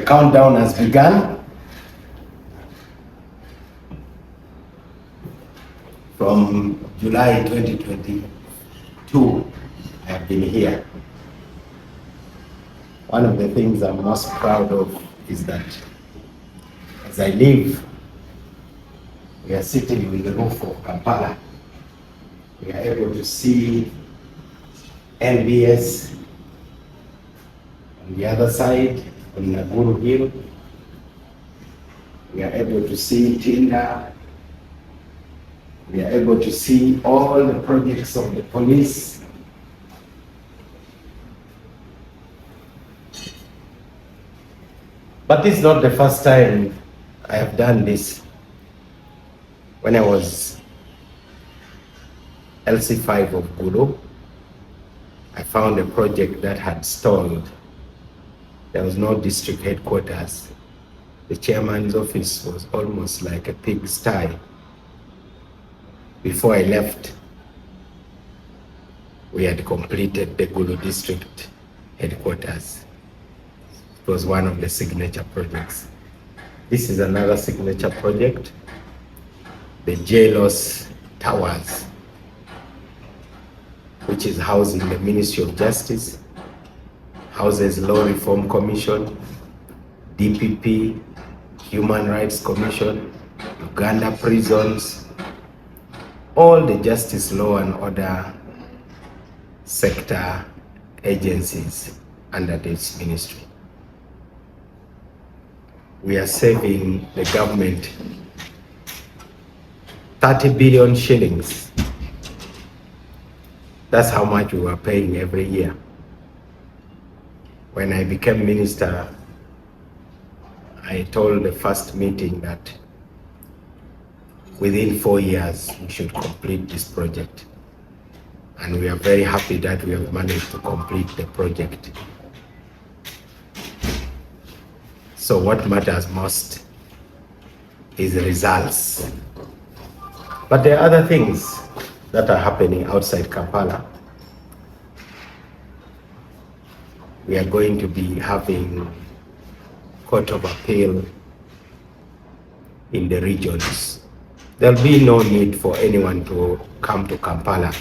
countdown has begun. From July 2022, I have been here. One of the things I'm most proud of is that as I leave, we are sitting on the roof of Kampala. We are able to see NBS on the other side, on Naguru Hill. We are able to see Tinda. We are able to see all the projects of the police. But this is not the first time I have done this. When I was LC5 of Gulu, I found a project that had stalled. There was no district headquarters. The chairman's office was almost like a pigsty. Before I left, we had completed the Gulu district headquarters. It was one of the signature projects. This is another signature project, the JLOS Towers, which is housed in the Ministry of Justice, houses Law Reform Commission, DPP, Human Rights Commission, Uganda prisons, all the justice, law and order sector agencies under this ministry. We are saving the government 30 billion shillings. That's how much we were paying every year. When I became minister, I told the first meeting that within 4 years, we should complete this project. And we are very happy that we have managed to complete the project. So what matters most is the results. But there are other things that are happening outside Kampala. We are going to be having Court of Appeal in the regions. There'll be no need for anyone to come to Kampala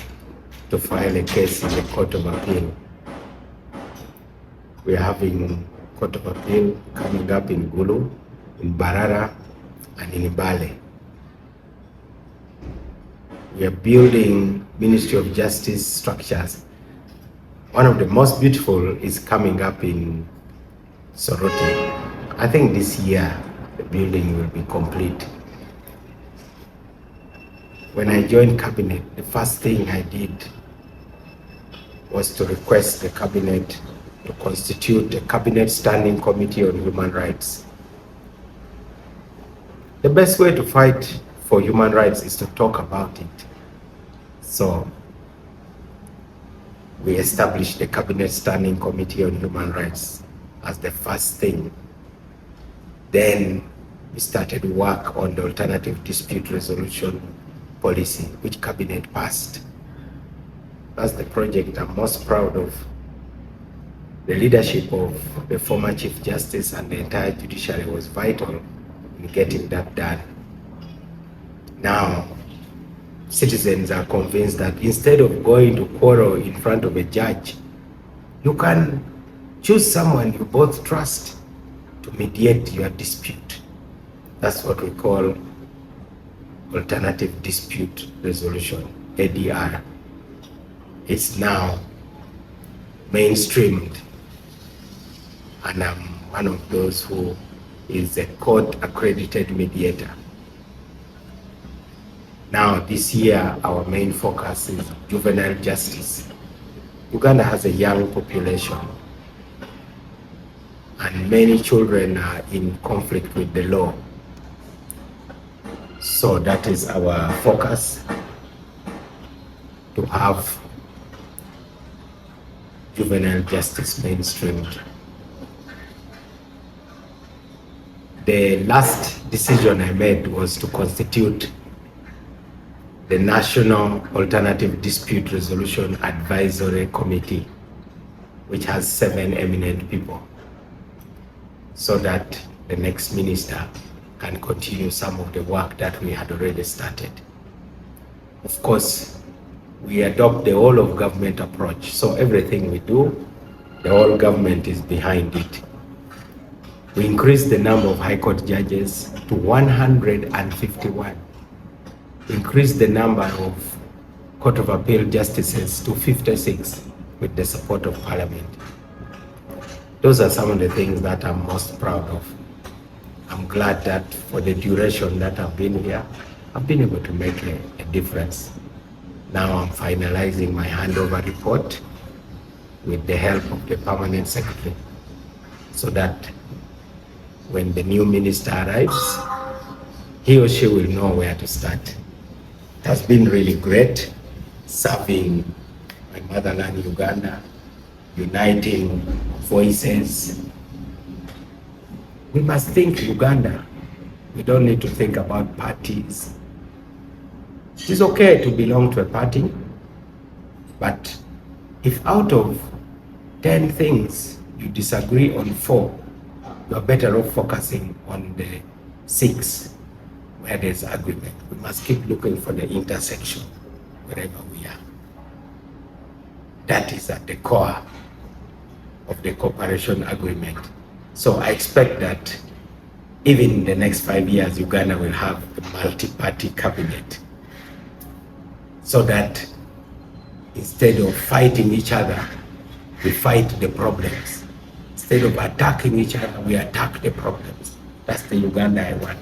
to file a case in the Court of Appeal. We are having Court of Appeal coming up in Gulu, in Barara, and in Ibale. We are building Ministry of Justice structures. One of the most beautiful is coming up in Soroti. I think this year the building will be complete. When I joined cabinet, the first thing I did was to request the cabinet to constitute a cabinet standing committee on human rights. The best way to fight for human rights is to talk about it. So we established the cabinet standing committee on human rights as the first thing. Then we started work on the alternative dispute resolution policy, which cabinet passed. That's the project I'm most proud of. The leadership of the former Chief Justice and the entire judiciary was vital in getting that done. Now, citizens are convinced that instead of going to quarrel in front of a judge, you can choose someone you both trust to mediate your dispute. That's what we call alternative dispute resolution, ADR. It's now mainstreamed, and I'm one of those who is a court-accredited mediator. Now, this year, our main focus is juvenile justice. Uganda has a young population, and many children are in conflict with the law. So that is our focus, to have juvenile justice mainstreamed. The last decision I made was to constitute the National Alternative Dispute Resolution Advisory Committee, which has 7 eminent people. so that the next minister can continue some of the work that we had already started. Of course, we adopt the whole of government approach. So everything we do, the whole government is behind it. We increased the number of High Court judges to 151. Increased the number of Court of Appeal justices to 56 with the support of Parliament. Those are some of the things that I'm most proud of. I'm glad that for the duration that I've been here, I've been able to make a difference. Now I'm finalizing my handover report with the help of the permanent secretary, so that when the new minister arrives, he or she will know where to start. It has been really great serving my motherland, Uganda, uniting voices. We must think Uganda. We don't need to think about parties. It is okay to belong to a party, but if out of 10 things you disagree on 4, you are better off focusing on the 6 where there's agreement. We must keep looking for the intersection wherever we are. That is at the core of the cooperation agreement. So I expect that even in the next 5 years, Uganda will have a multi-party cabinet, so that instead of fighting each other, we fight the problems. Instead of attacking each other, we attack the problems. That's the Uganda I want.